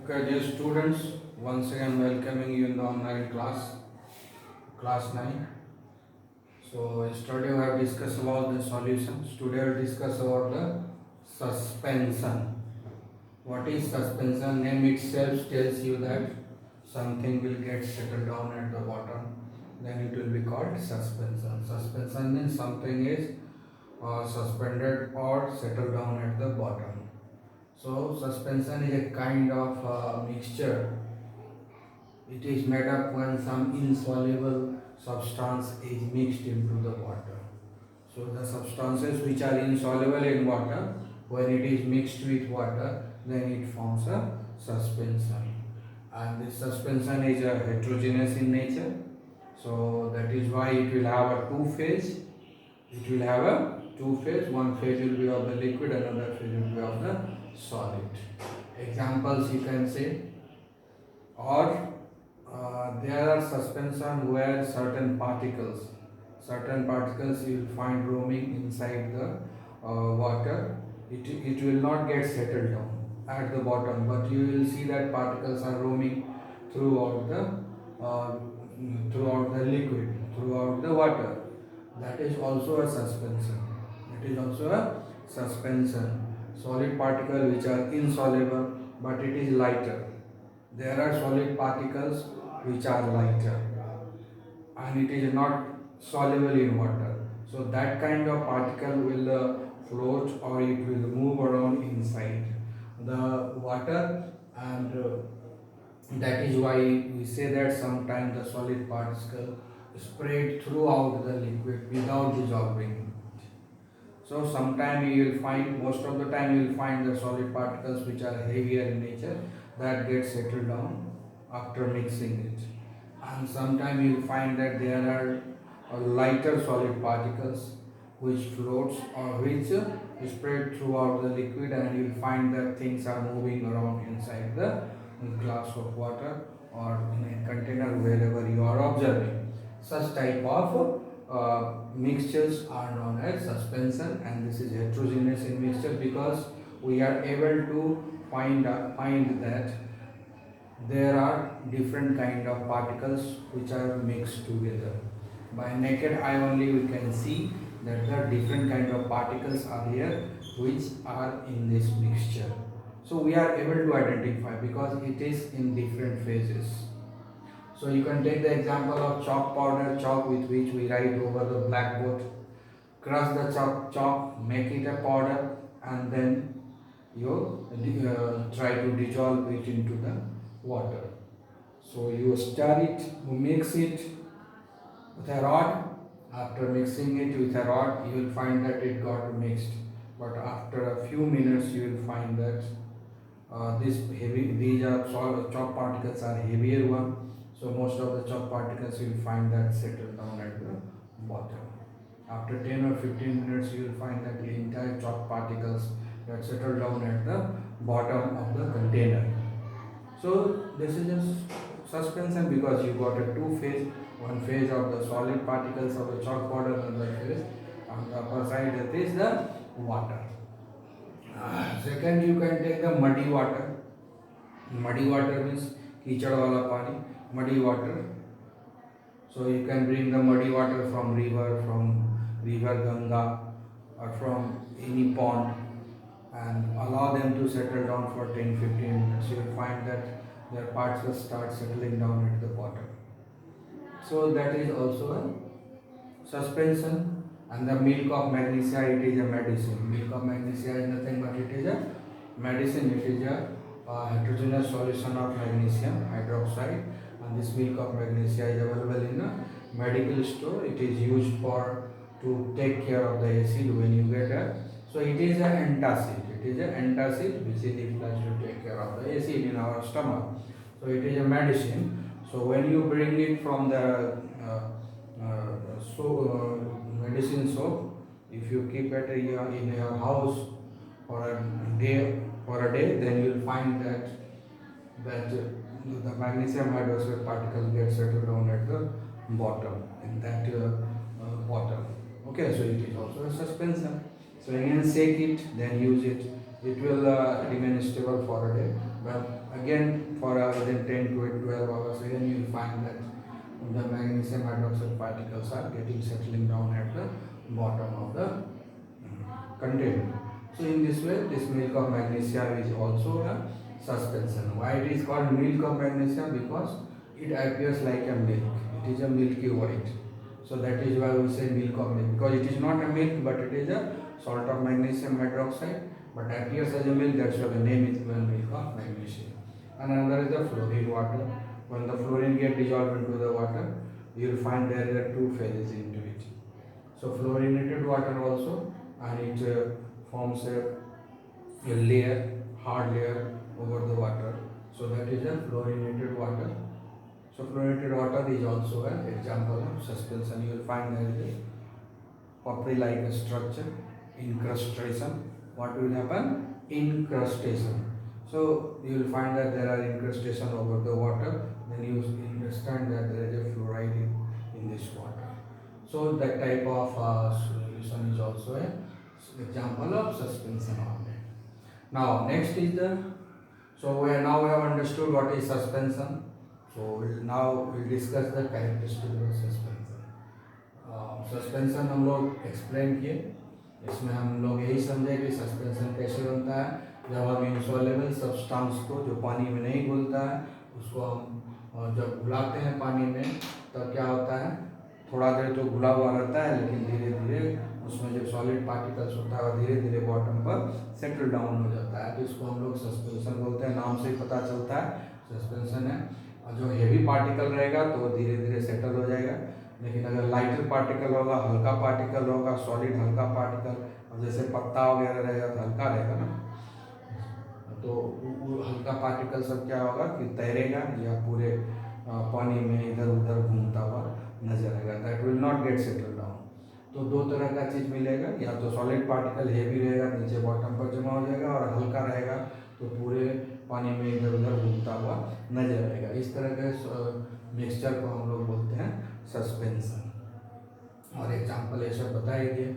Okay, dear students, once again welcoming you in the online class 9. So, yesterday we have discussed about the solutions. Today we will discuss about the suspension. What is suspension? Name itself tells you that something will get settled down at the bottom. Then it will be called suspension. Suspension means something is suspended or settled down at the bottom. So, suspension is a kind of mixture. It is made up when some insoluble substance is mixed into the water. So the substances which are insoluble in water, when it is mixed with water, then it forms a suspension. And this suspension is heterogeneous in nature. So that is why it will have a two phase. It will have a two phase. One phase will be of the liquid, another phase will be of the solid. Examples you can say, or there are suspension where certain particles you will find roaming inside the water. It will not get settled down at the bottom, but you will see that particles are roaming throughout the liquid, throughout the water. That is also a suspension. It is also a suspension. Solid particle which are insoluble, but it is lighter. There are solid particles which are lighter and it is not soluble in water. So that kind of particle will float or it will move around inside the water, and that is why we say that sometimes the solid particle spread throughout the liquid without dissolving. So sometime you will find, most of the time you will find the solid particles which are heavier in nature that get settled down after mixing it. And sometime you will find that there are lighter solid particles which floats or which spread throughout the liquid, and you will find that things are moving around inside the glass of water or in a container wherever you are observing. Such type of mixtures are known as suspension, and this is heterogeneous in mixture because we are able to find that there are different kind of particles which are mixed together. By naked eye only we can see that the different kind of particles are here which are in this mixture. So we are able to identify because it is in different phases. So you can take the example of chalk powder, chalk with which we write over the blackboard. Crush the chalk, make it a powder, and then you try to dissolve it into the water. So you stir it, you mix it with a rod. After mixing it with a rod, you will find that it got mixed. But after a few minutes, you will find that these are chalk particles are heavier one. So most of the chalk particles you will find that settle down at the bottom. After 10 or 15 minutes, you will find that the entire chalk particles that settle down at the bottom of the container. So this is just suspension because you got a two phase, one phase of the solid particles of the chalk powder, and the phase on the upper side that is the water. Second, you can take the muddy water. Muddy water means कीचड़ वाला पानी, muddy water. So you can bring the muddy water from river Ganga or from any pond and allow them to settle down for 10-15 minutes. You will find that their parts will start settling down at the bottom. So that is also a suspension. And the milk of magnesia, it is a medicine. Milk of magnesia is nothing but it is a medicine. It is a heterogeneous solution of magnesium hydroxide, and this milk of magnesia is available in a medical store. It is used for to take care of the acid when you get a. So it is an antacid. It is an antacid which is utilized to take care of the acid in our stomach. So it is a medicine. So when you bring it from the medicine soap, if you keep it in your house for a day, then you will find that the magnesium hydroxide particle gets settled down at the bottom in that water. Okay, so it is also a suspension. So you can shake it, then use it. It will remain stable for a day. But again, for within 10 to 12 hours, again you will find that the magnesium hydroxide particles are getting settling down at the bottom of the container. So in this way, this milk of magnesia is also a suspension. Why it is called milk of magnesia? Because it appears like a milk. It is a milky white. So that is why we say milk of milk, because it is not a milk but it is a salt of magnesium hydroxide, but appears as a milk. That's why the name is given milk of magnesia. And another is the fluorine water. When the fluorine get dissolved into the water, you will find there are two phases into it. So fluorinated water also, and it forms a layer, hard layer over the water. So that is a fluorinated water. So fluorinated water is also an example of suspension. You will find there is a papillary-like structure, incrustation. What will happen? Incrustation. So you will find that there are incrustation over the water. Then you understand that there is a fluoride in this water. So that type of solution is also an example of suspension only. Now next is the, so we have understood what is suspension. So we'll discuss the characteristic of suspension. Suspension हम लोग explain किए, इसमें हम लोग यही समझे कि suspension कैसे बनता है। जब हम इंसॉल्युबल सब्सटेंस को जो पानी में नहीं घुलता है उसको हम जब घुलाते हैं पानी में तब क्या होता है, थोड़ा देर तो घुला हुआ रहता है लेकिन धीरे धीरे उसमें जो सॉलिड पार्टिकल्स होता है वो धीरे धीरे बॉटम पर सेटल डाउन हो जाता है। तो इसको हम लोग सस्पेंशन बोलते हैं, नाम से ही पता चलता है सस्पेंशन है। और जो हेवी पार्टिकल रहेगा तो वो धीरे धीरे सेटल हो जाएगा, लेकिन अगर लाइटर पार्टिकल होगा, हल्का पार्टिकल होगा, सॉलिड हल्का पार्टिकल, और जैसे पत्ता वगैरह रहेगा तो हल्का रहेगा ना, तो वो हल्का पार्टिकल सब क्या होगा कि तैरेगा या पूरे पानी में इधर उधर घूमता हुआ नजर आएगा, that will not get settle down. तो दो तरह का चीज़ मिलेगा, या तो सॉलिड पार्टिकल हेवी रहेगा नीचे बॉटम पर जमा हो जाएगा, और हल्का रहेगा तो पूरे पानी में इधर उधर घूमता हुआ नजर आएगा। इस तरह के मिक्सचर को हम लोग बोलते हैं सस्पेंशन। और एग्जाम्पल ये सब बता ही दिए।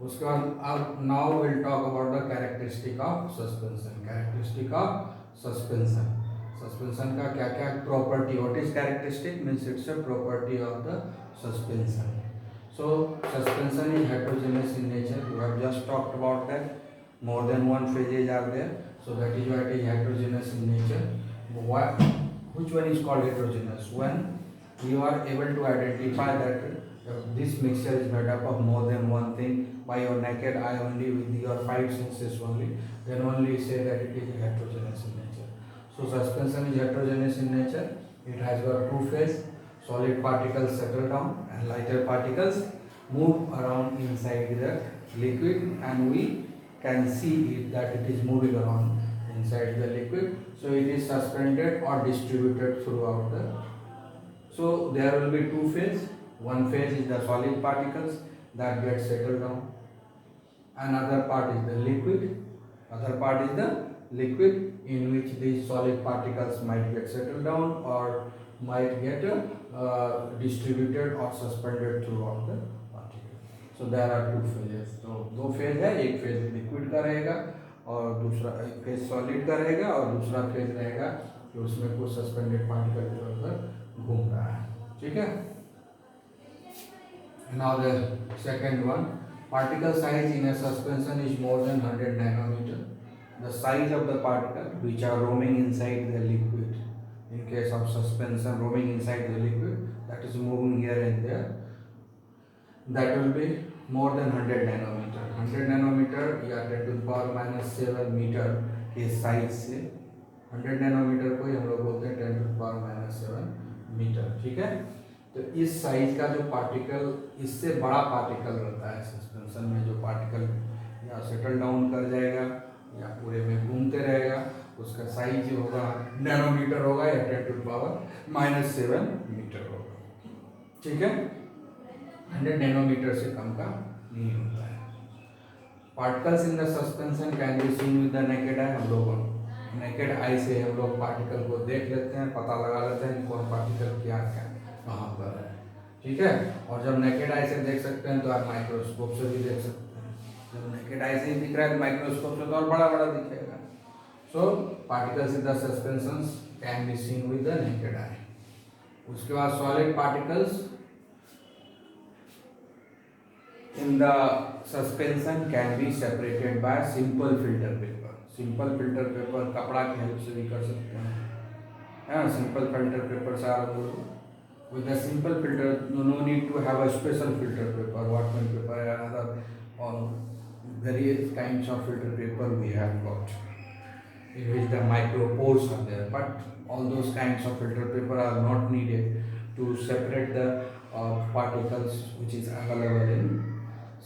उसके बाद अब now will talk about the characteristic of suspension. Characteristic of suspension, suspension का क्या क्या property, what is characteristic means it's a property of the suspension. So suspension is heterogeneous in nature, we have just talked about that, more than one phases are there, so that is why it is heterogeneous in nature. Which one is called heterogeneous? When you are able to identify that this mixture is made up of more than one thing by your naked eye only, with your five senses only, then only say that it is heterogeneous in nature. So suspension is heterogeneous in nature. It has got two phases, solid particles settle down and lighter particles move around inside the liquid, and we can see it that it is moving around inside the liquid. So it is suspended or distributed throughout the, so there will be two phases. One phase is the solid particles that get settled down, another part is the liquid, other part is the liquid in which these solid particles might get settled down or might get distributed or suspended throughout the particle. So there are two phases. तो दो phase है, एक phase liquid का रहेगा और दूसरा एक phase solid का रहेगा, और दूसरा फेज रहेगा कि उसमें कुछ सस्पेंडेड पार्टिकल इधर उधर घूम रहा है। ठीक है। Now the second one, particle size in a suspension is more than 100 nanometre. The size of the particle which are roaming inside the liquid, in case of suspension roaming inside the liquid, that is moving here and there, that will be more than 100 nanometer. 100 nanometer या 10 to the power minus 7 metre के size से, 100 nanometre को हम लोग बोलते हैं 10 to the power minus 7 metre. ठीक है। तो इस साइज का जो पार्टिकल, इससे बड़ा पार्टिकल रहता है सस्पेंशन में, जो पार्टिकल या सेटल डाउन कर जाएगा या पूरे में घूमते रहेगा, उसका साइज होगा नैनोमीटर होगा या 10 to the power minus 7 metre होगा। ठीक है। 100 नैनोमीटर से कम का नहीं होता है। Particles in the suspension can be seen with the naked आई। हम लोग नेकेड आई से हम लोग पार्टिकल को देख लेते हैं, पता लगा लेते हैं कि कौन पार्टिकल क्या क्या कहाँ पर है। ठीक है। और जब नेकेड आई से देख सकते हैं तो आप माइक्रोस्कोप से भी देख सकते हैं। जब नेकेड आई से ही दिख रहा है माइक्रोस्कोप से तो और बड़ा बड़ा दिखेगा। So particles in the suspensions can be seen with the naked eye. उसके बाद solid particles in the suspension can be separated by simple filter paper. Simple filter paper कपड़ा की हेल्प से भी कर सकते हैं, है ना। simple filter paper are with a simple filter, no need to have a special filter paper, Whatman paper and other or various kinds of filter paper we have got in which the micropores are there, but all those kinds of filter paper are not needed to separate the particles which is available in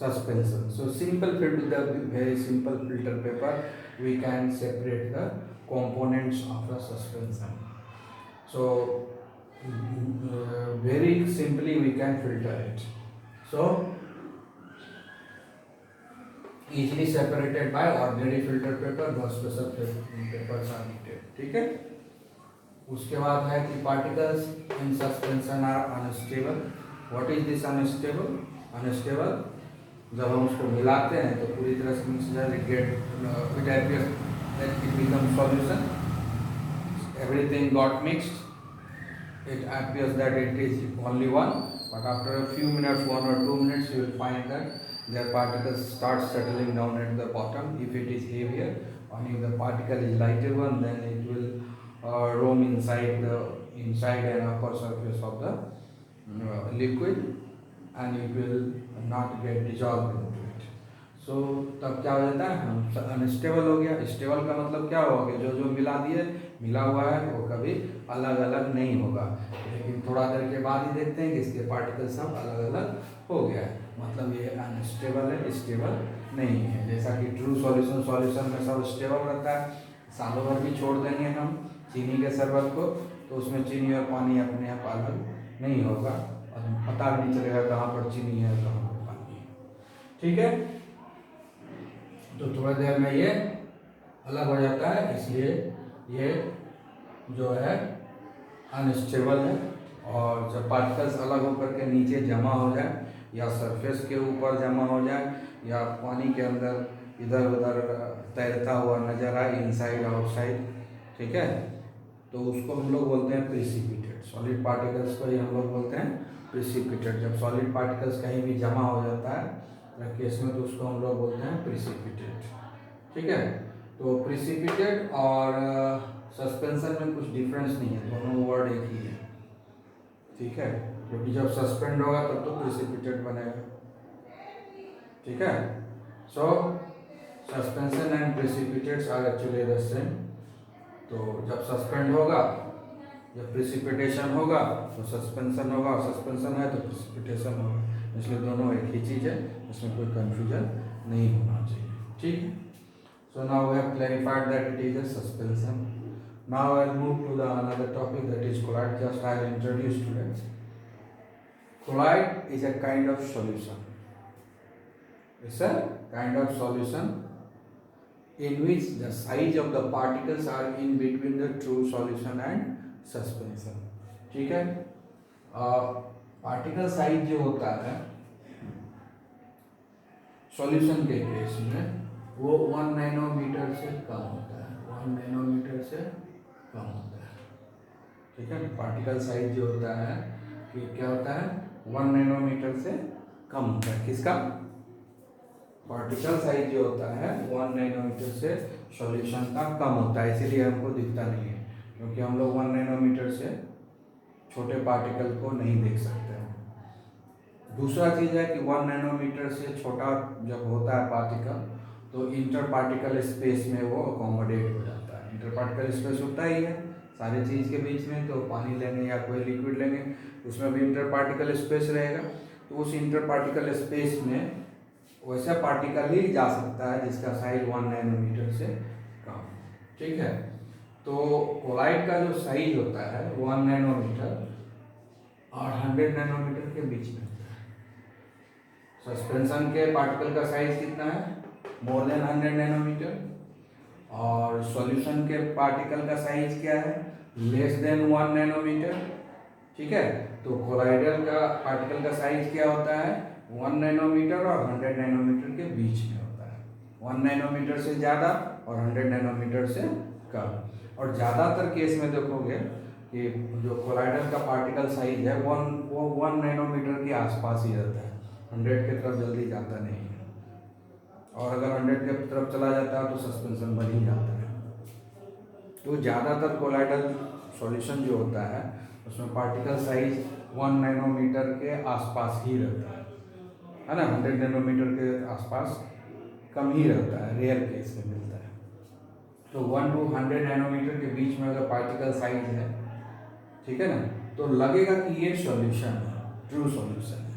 suspension. So simple filter, the very simple filter paper, we can separate the components of the suspension. So very simply we can filter it. So easily separated by ordinary filter paper, no special papers are needed. ठीक है। उसके बाद है कि particles in suspension are unstable. What is this unstable? Unstable जब हम उसको मिलाते हैं तो पूरी तरह से मिक्स हो जाए, it appears that it becomes solution. Everything got mixed. It appears that it is only one, but after a few minutes, 1 or 2 minutes, you will find that their particles start settling down at the bottom. If it is heavier, and if the particle is lighter one, then it will roam inside and upper surface of the liquid, and it will not get dissolved into it. So तब क्या हो जाता है, हम unstable हो गया। Stable का मतलब क्या होगा, जो जो मिला हुआ है वो कभी अलग अलग नहीं होगा, लेकिन थोड़ा देर के बाद ही देखते हैं कि इसके पार्टिकल सब अलग अलग हो गया है, मतलब ये अनस्टेबल है, स्टेबल नहीं है। जैसा कि ट्रू सॉल्यूशन में सब स्टेबल रहता है, सालों भर भी छोड़ देंगे हम चीनी के शरबत को तो उसमें चीनी और पानी अपने आप अलग नहीं होगा और पता भी नहीं चलेगा कहाँ पर चीनी है कहाँ पर पानी है। ठीक है, तो थोड़ी देर में ये अलग हो जाता है, इसलिए ये जो है अनस्टेबल है। और जब पार्टिकल्स अलग होकर के नीचे जमा हो जाए या सरफेस के ऊपर जमा हो जाए या पानी के अंदर इधर उधर तैरता हुआ नजर आए, इनसाइड आउटसाइड, ठीक है, तो उसको हम लोग बोलते हैं प्रिसिपिटेट। सॉलिड पार्टिकल्स को ही हम लोग बोलते हैं प्रिसिपिटेट। जब सॉलिड पार्टिकल्स कहीं भी जमा हो जाता है केस में तो उसको हम लोग बोलते हैं प्रिसिपिटेट। ठीक है, तो प्रिसिपिटेट और सस्पेंशन में कुछ डिफरेंस नहीं है, दोनों वर्ड एक ही है। ठीक है, क्योंकि जब सस्पेंड होगा तब तो प्रिसिपिटेट बनेगा। ठीक है, so suspension and precipitates are actually the same. तो जब सस्पेंड होगा, जब प्रिसिपिटेशन होगा तो सस्पेंशन होगा, और सस्पेंशन है तो प्रिसिपिटेशन होगा, इसलिए दोनों एक ही चीज़ है, इसमें कोई कंफ्यूजन नहीं होना चाहिए। ठीक है, so now we have clarified that it is a suspension. Now I'll move to the another topic, that is colloid. Just I'll introduce students. Colloid is a kind of solution. It's a kind of solution in which the size of the particles are in between the true solution and suspension. ठीक है, particle size जो होता है solution के case में वो 1 nanometre से कम होता है, 1 नैनोमीटर से कम होता है। ठीक है, पार्टिकल साइज जो होता है कि क्या होता है, 1 नैनोमीटर से कम होता है। किसका? पार्टिकल साइज जो होता है 1 नैनोमीटर से सॉल्यूशन का कम होता है, इसीलिए हमको दिखता नहीं है, क्योंकि हम लोग 1 नैनोमीटर से छोटे पार्टिकल को नहीं देख सकते हैं। दूसरा चीज़ है कि 1 नैनोमीटर से छोटा जब होता है पार्टिकल तो इंटर पार्टिकल स्पेस में वो अकोमोडेट हो जाता है। इंटर पार्टिकल स्पेस होता ही है सारे चीज़ के बीच में, तो पानी लेंगे या कोई लिक्विड लेंगे उसमें भी इंटर पार्टिकल स्पेस रहेगा, तो उस इंटर पार्टिकल स्पेस में वैसा पार्टिकल ही जा सकता है जिसका साइज 1 नैनोमीटर से कम। ठीक है, तो कोलाइड का जो साइज होता है 1 नैनोमीटर और 100 नैनोमीटर के बीच में होता है। सस्पेंशन के पार्टिकल का साइज कितना है? More than 100 nanometre. और सॉल्यूशन के पार्टिकल का साइज क्या है? Less than 1 nanometre. ठीक है, तो कोलाइडल का पार्टिकल का साइज क्या होता है? 1 नैनोमीटर और 100 नैनोमीटर के बीच में होता 1 नैनोमीटर से ज़्यादा और 100 नैनोमीटर से कम। और ज़्यादातर केस में देखोगे कि जो कोलाइडल का पार्टिकल साइज है वो 1 नैनोमीटर के आसपास ही रहता है, 100 की तरफ जल्दी जाता नहीं है। और अगर 100 की तरफ चला जाता है तो सस्पेंशन बन ही जाता है। तो ज़्यादातर कोलाइडल सॉल्यूशन जो होता है उसमें पार्टिकल साइज 1 नैनोमीटर के आसपास ही रहता है ना, 100 नैनोमीटर के आसपास कम ही रहता है, रेयर केस में मिलता है। तो 1 to 100 नैनोमीटर के बीच में अगर पार्टिकल साइज है, ठीक है ना, तो लगेगा कि ये सॉल्यूशन है, ट्रू सॉल्यूशन है,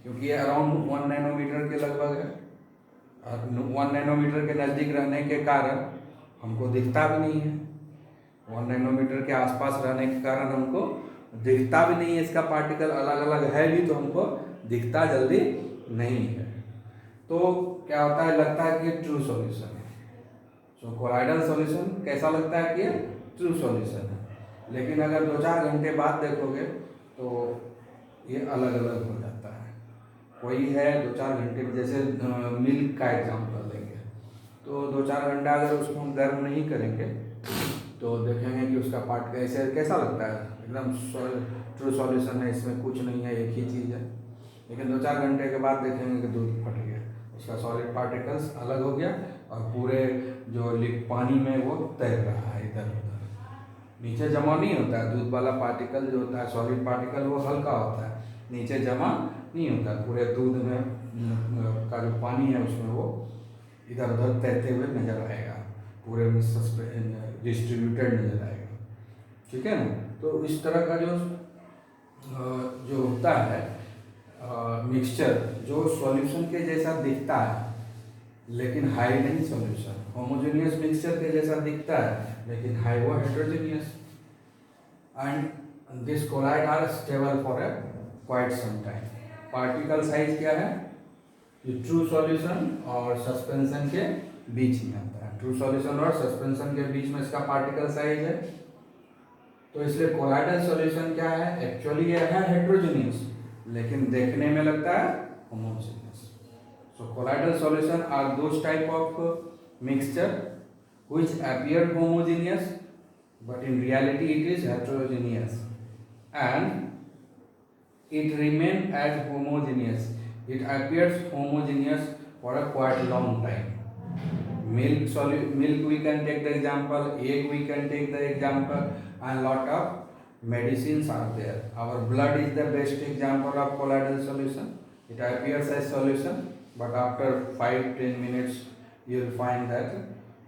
क्योंकि ये अराउंड 1 नैनोमीटर के लगभग है। 1 नैनोमीटर के नज़दीक रहने के कारण हमको दिखता भी नहीं है, 1 नैनोमीटर के आसपास रहने के कारण हमको दिखता भी नहीं है, इसका पार्टिकल अलग अलग है भी तो हमको दिखता जल्दी नहीं है। तो क्या होता है, लगता है कि ट्रू सॉल्यूशन है। सो कोलाइडल सॉल्यूशन कैसा लगता है कि ये ट्रू सॉल्यूशन है, लेकिन अगर 2-4 घंटे बाद देखोगे तो ये अलग अलग हो जाता है। कोई है 2-4 घंटे में, जैसे मिल्क का एग्जांपल लेंगे, तो 2-4 घंटा अगर उसको हम गर्म नहीं करेंगे तो देखेंगे कि उसका पार्ट कैसा लगता है, एकदम ट्रू सॉल्यूशन है, इसमें कुछ नहीं है, एक ही चीज़ है। लेकिन 2-4 घंटे के बाद देखेंगे कि दूध फट गया, उसका सॉलिड पार्टिकल्स अलग हो गया और पूरे जो पानी में वो तैर रहा है इधर उधर, नीचे जमा नहीं होता है। दूध वाला पार्टिकल जो होता है, सॉलिड पार्टिकल, वो हल्का होता है, नीचे जमा नहीं होता है। पूरे दूध में का जो पानी है उसमें वो इधर उधर तैरते हुए नजर आएगा, पूरे में डिस्ट्रीब्यूटेड नजर आएगा, ठीक है ना। तो इस तरह का जो होता है मिक्सचर, जो सॉल्यूशन के जैसा दिखता है लेकिन हाई नहीं सॉल्यूशन, होमोजेनियस मिक्सचर के जैसा दिखता है लेकिन हाई वो heterogeneous, and this colloid are stable for a quite some time. Particle size क्या है, ये ट्रू सॉल्यूशन और सस्पेंशन के बीच में आता है। ट्रू सॉल्यूशन और सस्पेंशन के बीच में इसका पार्टिकल साइज है, तो इसलिए कोलाइडल सॉल्यूशन क्या है, एक्चुअली ये है हेटेरोजेनियस लेकिन देखने में लगता है homogeneous. So colloidal solution are those type of mixture which appear homogeneous but in reality it is heterogeneous, and it remain as homogeneous, it appears homogeneous for a quite long time. Milk we can take the example, egg we can take the example, and lot of medicines are there. Our blood is the best example of colloidal solution. It appears as solution, but after 5-10 minutes you will find that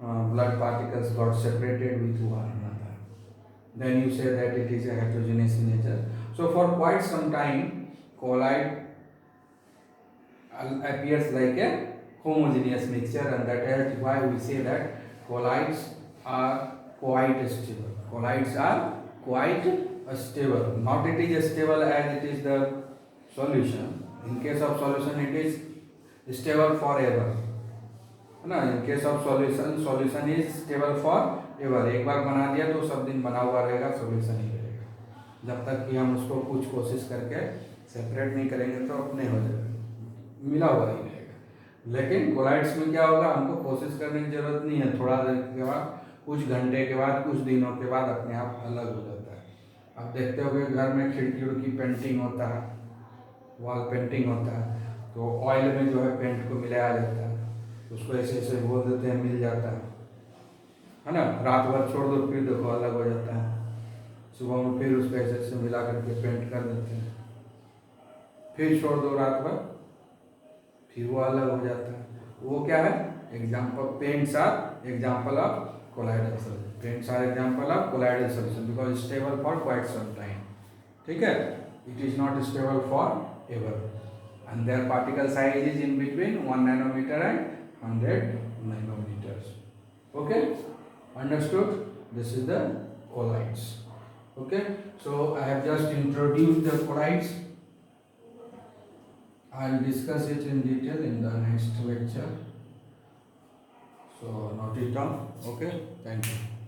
blood particles got separated with one another. Then you say that it is a heterogeneous in nature. So for quite some time colloid appears like a homogeneous mixture, and that is why we say that colloids are quite stable. Colloids are quite stable. Not it is stable as it is the solution. In case of solution it is stable forever, है ना। In case of solution is stable for ever, एक बार बना दिया तो सब दिन बना हुआ रहेगा, सॉल्यूशन ही रहेगा, जब तक कि हम उसको कुछ कोशिश करके सेपरेट नहीं करेंगे तो अपने हो जाएगा, मिला हुआ ही रहेगा। लेकिन कोलाइड्स में क्या होगा, हमको कोशिश करने की जरूरत नहीं है, थोड़ा देर के बाद, कुछ घंटे के बाद, कुछ दिनों के बाद अपने आप अलग हो जाता है। अब देखते हो कि घर में खिड़की उड़की पेंटिंग होता है, वॉल पेंटिंग होता है, तो ऑयल में जो है पेंट को मिलाया जाता है, उसको ऐसे ऐसे बोल देते हैं, मिल जाता है ना। रात भर छोड़ दो फिर देखो अलग हो जाता है, सुबह में फिर उसको ऐसे ऐसे मिला करके पेंट कर देते हैं, फिर छोड़ दो रात भर, फिर वो अलग हो जाता है। वो क्या है, example, paints are example of colloidal solution, paints are example of colloidal solution because stable for quite some time, ठीक है। It is not stable for ever, and their particle size is in between 1 nanometer and 100 nanometers. Okay, understood? This is the colloids. Okay, so I have just introduced the colloids. I will discuss it in detail in the next lecture. So note it down. Okay, thank you.